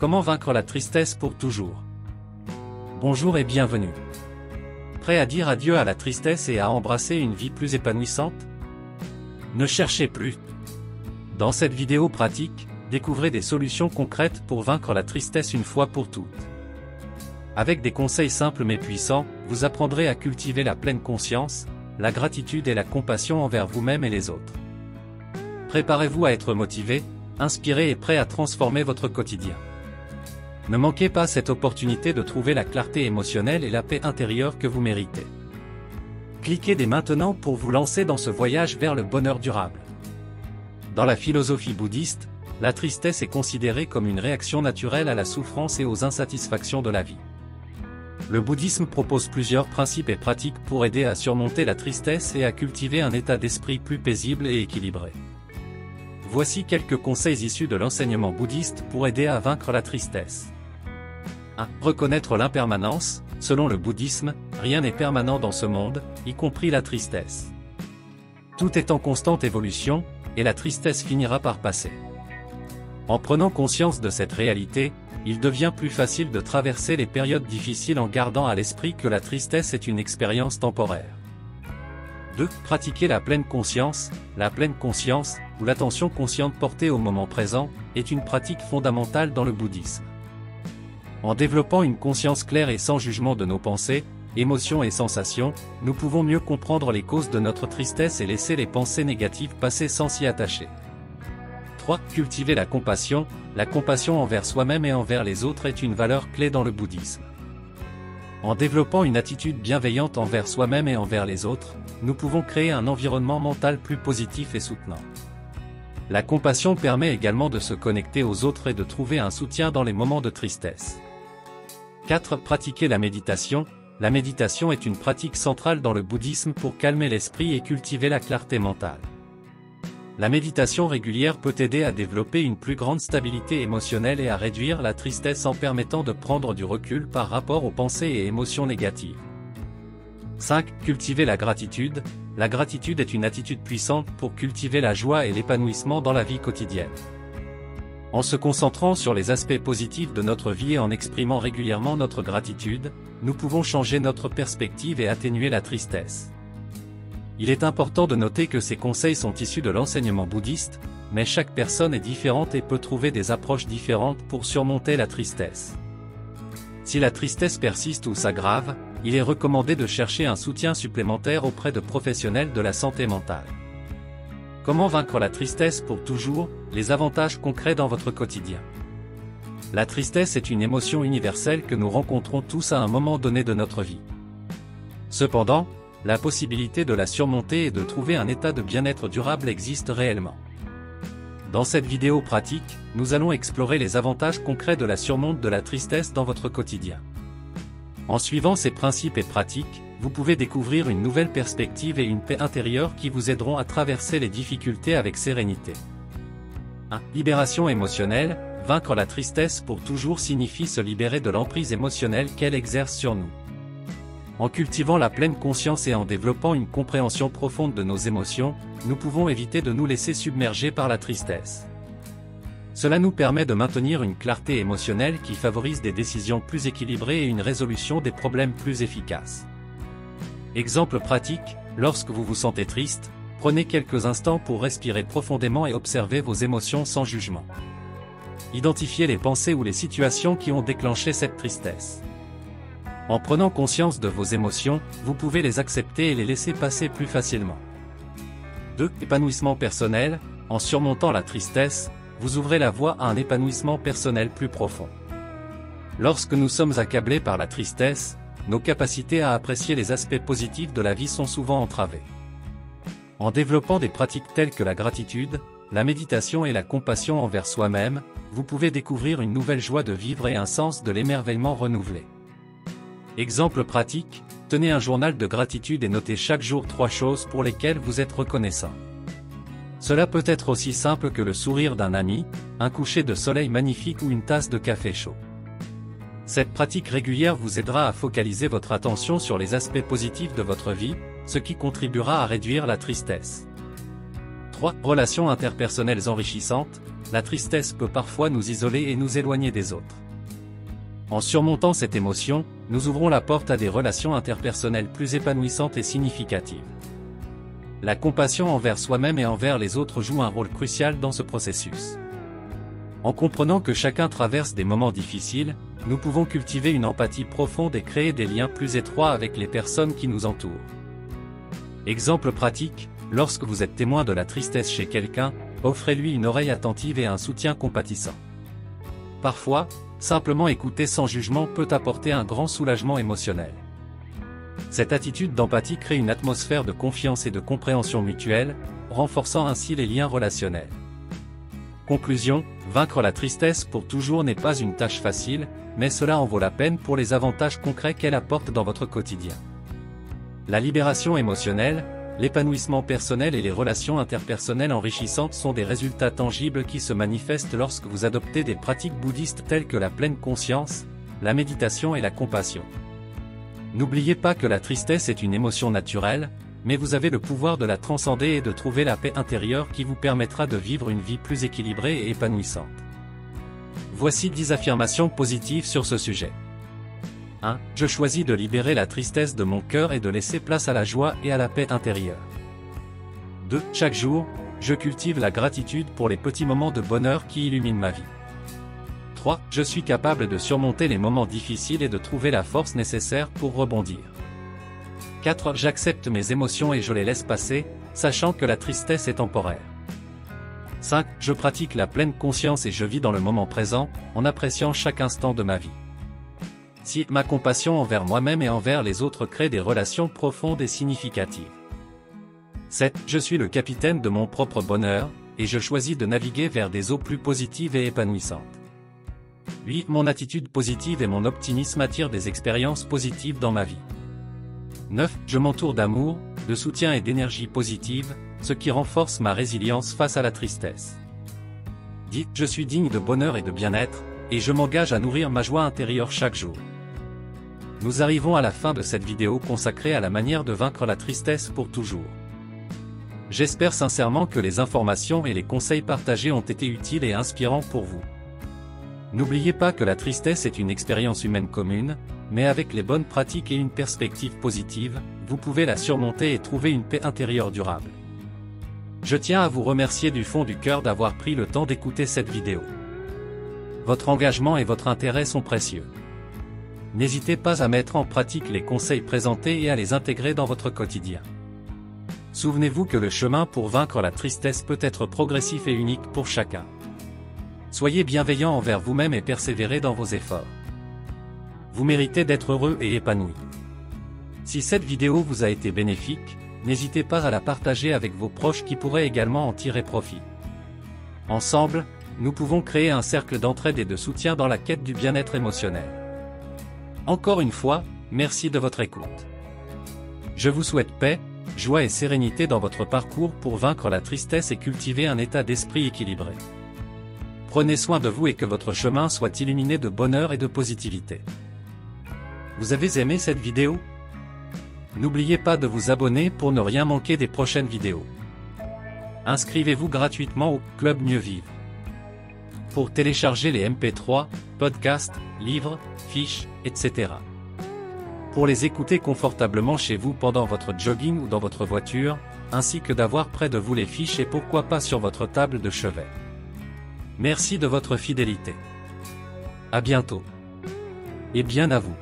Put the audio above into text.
Comment vaincre la tristesse pour toujours? Bonjour et bienvenue. Prêt à dire adieu à la tristesse et à embrasser une vie plus épanouissante? Ne cherchez plus. Dans cette vidéo pratique, découvrez des solutions concrètes pour vaincre la tristesse une fois pour toutes. Avec des conseils simples mais puissants, vous apprendrez à cultiver la pleine conscience, la gratitude et la compassion envers vous-même et les autres. Préparez-vous à être motivé, inspiré et prêt à transformer votre quotidien. Ne manquez pas cette opportunité de trouver la clarté émotionnelle et la paix intérieure que vous méritez. Cliquez dès maintenant pour vous lancer dans ce voyage vers le bonheur durable. Dans la philosophie bouddhiste, la tristesse est considérée comme une réaction naturelle à la souffrance et aux insatisfactions de la vie. Le bouddhisme propose plusieurs principes et pratiques pour aider à surmonter la tristesse et à cultiver un état d'esprit plus paisible et équilibré. Voici quelques conseils issus de l'enseignement bouddhiste pour aider à vaincre la tristesse. 1. Reconnaître l'impermanence. Selon le bouddhisme, rien n'est permanent dans ce monde, y compris la tristesse. Tout est en constante évolution, et la tristesse finira par passer. En prenant conscience de cette réalité, il devient plus facile de traverser les périodes difficiles en gardant à l'esprit que la tristesse est une expérience temporaire. 2. Pratiquer la pleine conscience. La pleine conscience, ou l'attention consciente portée au moment présent, est une pratique fondamentale dans le bouddhisme. En développant une conscience claire et sans jugement de nos pensées, émotions et sensations, nous pouvons mieux comprendre les causes de notre tristesse et laisser les pensées négatives passer sans s'y attacher. 3. Cultiver la compassion. La compassion envers soi-même et envers les autres est une valeur clé dans le bouddhisme. En développant une attitude bienveillante envers soi-même et envers les autres, nous pouvons créer un environnement mental plus positif et soutenant. La compassion permet également de se connecter aux autres et de trouver un soutien dans les moments de tristesse. 4. Pratiquer la méditation. La méditation est une pratique centrale dans le bouddhisme pour calmer l'esprit et cultiver la clarté mentale. La méditation régulière peut aider à développer une plus grande stabilité émotionnelle et à réduire la tristesse en permettant de prendre du recul par rapport aux pensées et émotions négatives. 5. Cultiver la gratitude. La gratitude est une attitude puissante pour cultiver la joie et l'épanouissement dans la vie quotidienne. En se concentrant sur les aspects positifs de notre vie et en exprimant régulièrement notre gratitude, nous pouvons changer notre perspective et atténuer la tristesse. Il est important de noter que ces conseils sont issus de l'enseignement bouddhiste, mais chaque personne est différente et peut trouver des approches différentes pour surmonter la tristesse. Si la tristesse persiste ou s'aggrave, il est recommandé de chercher un soutien supplémentaire auprès de professionnels de la santé mentale. Comment vaincre la tristesse pour toujours? Les avantages concrets dans votre quotidien. La tristesse est une émotion universelle que nous rencontrons tous à un moment donné de notre vie. Cependant, la possibilité de la surmonter et de trouver un état de bien-être durable existe réellement. Dans cette vidéo pratique, nous allons explorer les avantages concrets de la surmonte de la tristesse dans votre quotidien. En suivant ces principes et pratiques, vous pouvez découvrir une nouvelle perspective et une paix intérieure qui vous aideront à traverser les difficultés avec sérénité. 1. Libération émotionnelle. Vaincre la tristesse pour toujours signifie se libérer de l'emprise émotionnelle qu'elle exerce sur nous. En cultivant la pleine conscience et en développant une compréhension profonde de nos émotions, nous pouvons éviter de nous laisser submerger par la tristesse. Cela nous permet de maintenir une clarté émotionnelle qui favorise des décisions plus équilibrées et une résolution des problèmes plus efficace. Exemple pratique, lorsque vous vous sentez triste, prenez quelques instants pour respirer profondément et observer vos émotions sans jugement. Identifiez les pensées ou les situations qui ont déclenché cette tristesse. En prenant conscience de vos émotions, vous pouvez les accepter et les laisser passer plus facilement. 2. Épanouissement personnel. En surmontant la tristesse, vous ouvrez la voie à un épanouissement personnel plus profond. Lorsque nous sommes accablés par la tristesse, nos capacités à apprécier les aspects positifs de la vie sont souvent entravées. En développant des pratiques telles que la gratitude, la méditation et la compassion envers soi-même, vous pouvez découvrir une nouvelle joie de vivre et un sens de l'émerveillement renouvelé. Exemple pratique, tenez un journal de gratitude et notez chaque jour 3 choses pour lesquelles vous êtes reconnaissant. Cela peut être aussi simple que le sourire d'un ami, un coucher de soleil magnifique ou une tasse de café chaud. Cette pratique régulière vous aidera à focaliser votre attention sur les aspects positifs de votre vie, ce qui contribuera à réduire la tristesse. 3. Relations interpersonnelles enrichissantes. La tristesse peut parfois nous isoler et nous éloigner des autres. En surmontant cette émotion, nous ouvrons la porte à des relations interpersonnelles plus épanouissantes et significatives. La compassion envers soi-même et envers les autres joue un rôle crucial dans ce processus. En comprenant que chacun traverse des moments difficiles, nous pouvons cultiver une empathie profonde et créer des liens plus étroits avec les personnes qui nous entourent. Exemple pratique, lorsque vous êtes témoin de la tristesse chez quelqu'un, offrez-lui une oreille attentive et un soutien compatissant. Parfois, simplement écouter sans jugement peut apporter un grand soulagement émotionnel. Cette attitude d'empathie crée une atmosphère de confiance et de compréhension mutuelle, renforçant ainsi les liens relationnels. Conclusion, vaincre la tristesse pour toujours n'est pas une tâche facile, mais cela en vaut la peine pour les avantages concrets qu'elle apporte dans votre quotidien. La libération émotionnelle, l'épanouissement personnel et les relations interpersonnelles enrichissantes sont des résultats tangibles qui se manifestent lorsque vous adoptez des pratiques bouddhistes telles que la pleine conscience, la méditation et la compassion. N'oubliez pas que la tristesse est une émotion naturelle, mais vous avez le pouvoir de la transcender et de trouver la paix intérieure qui vous permettra de vivre une vie plus équilibrée et épanouissante. Voici 10 affirmations positives sur ce sujet. 1. Je choisis de libérer la tristesse de mon cœur et de laisser place à la joie et à la paix intérieure. 2. Chaque jour, je cultive la gratitude pour les petits moments de bonheur qui illuminent ma vie. 3. Je suis capable de surmonter les moments difficiles et de trouver la force nécessaire pour rebondir. 4. J'accepte mes émotions et je les laisse passer, sachant que la tristesse est temporaire. 5. Je pratique la pleine conscience et je vis dans le moment présent, en appréciant chaque instant de ma vie. 6. Ma compassion envers moi-même et envers les autres crée des relations profondes et significatives. 7. Je suis le capitaine de mon propre bonheur, et je choisis de naviguer vers des eaux plus positives et épanouissantes. 8. Mon attitude positive et mon optimisme attirent des expériences positives dans ma vie. 9. Je m'entoure d'amour, de soutien et d'énergie positive, ce qui renforce ma résilience face à la tristesse. 10. Je suis digne de bonheur et de bien-être, et je m'engage à nourrir ma joie intérieure chaque jour. Nous arrivons à la fin de cette vidéo consacrée à la manière de vaincre la tristesse pour toujours. J'espère sincèrement que les informations et les conseils partagés ont été utiles et inspirants pour vous. N'oubliez pas que la tristesse est une expérience humaine commune, mais avec les bonnes pratiques et une perspective positive, vous pouvez la surmonter et trouver une paix intérieure durable. Je tiens à vous remercier du fond du cœur d'avoir pris le temps d'écouter cette vidéo. Votre engagement et votre intérêt sont précieux. N'hésitez pas à mettre en pratique les conseils présentés et à les intégrer dans votre quotidien. Souvenez-vous que le chemin pour vaincre la tristesse peut être progressif et unique pour chacun. Soyez bienveillant envers vous-même et persévérez dans vos efforts. Vous méritez d'être heureux et épanoui. Si cette vidéo vous a été bénéfique, n'hésitez pas à la partager avec vos proches qui pourraient également en tirer profit. Ensemble, nous pouvons créer un cercle d'entraide et de soutien dans la quête du bien-être émotionnel. Encore une fois, merci de votre écoute. Je vous souhaite paix, joie et sérénité dans votre parcours pour vaincre la tristesse et cultiver un état d'esprit équilibré. Prenez soin de vous et que votre chemin soit illuminé de bonheur et de positivité. Vous avez aimé cette vidéo? N'oubliez pas de vous abonner pour ne rien manquer des prochaines vidéos. Inscrivez-vous gratuitement au Club Mieux Vivre. Pour télécharger les MP3, podcasts, livres, fiches, etc. Pour les écouter confortablement chez vous pendant votre jogging ou dans votre voiture, ainsi que d'avoir près de vous les fiches et pourquoi pas sur votre table de chevet. Merci de votre fidélité. À bientôt. Et bien à vous.